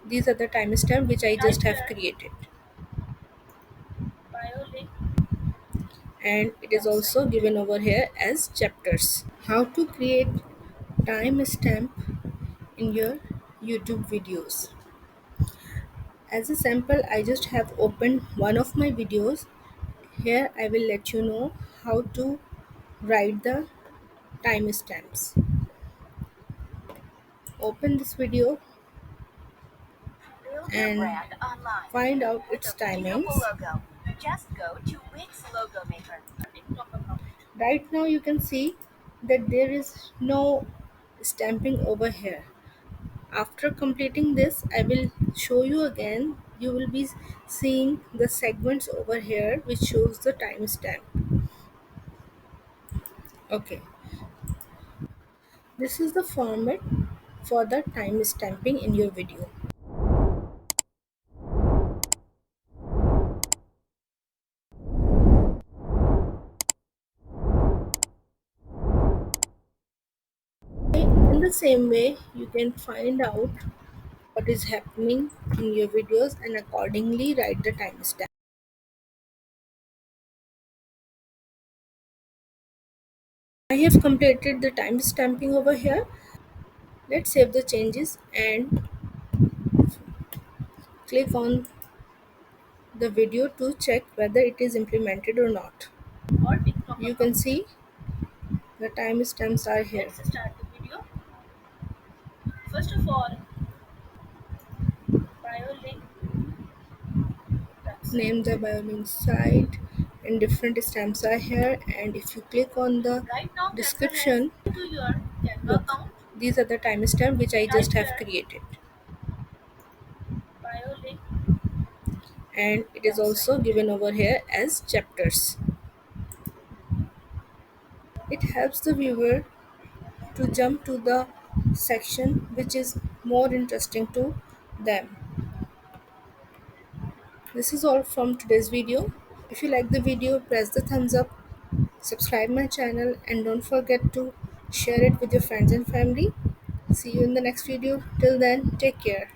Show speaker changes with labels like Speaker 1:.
Speaker 1: These are the timestamp which I just have created, and it is also given over here as chapters. How to create timestamp in your YouTube videos. As a sample, I just have opened one of my videos. Here I will let you know how to write the timestamps. Open this video and find out its timings. Just go to Wix Logo Maker. Right now you can see that there is no stamping over here. After completing this, I will show you again. You will be seeing the segments over here which shows the timestamp. Okay, this is the format for the timestamping in your video. In the same way, you can find out what is happening in your videos and accordingly write the timestamp. I have completed the timestamping over here. Let's save the changes and click on the video to check whether it is implemented or not. You can see the timestamps are here. Let's start the video. First of all, bio link. Name the bio link site, and different stamps are here. And if you click on the description, look, these are the timestamp which I just have created. Bio link, and it is also given over here as chapters. It helps the viewer to jump to the section which is more interesting to them. This is all from today's video. If you like the video, press the thumbs up, subscribe my channel, and don't forget to share it with your friends and family. See you in the next video. Till then, take care.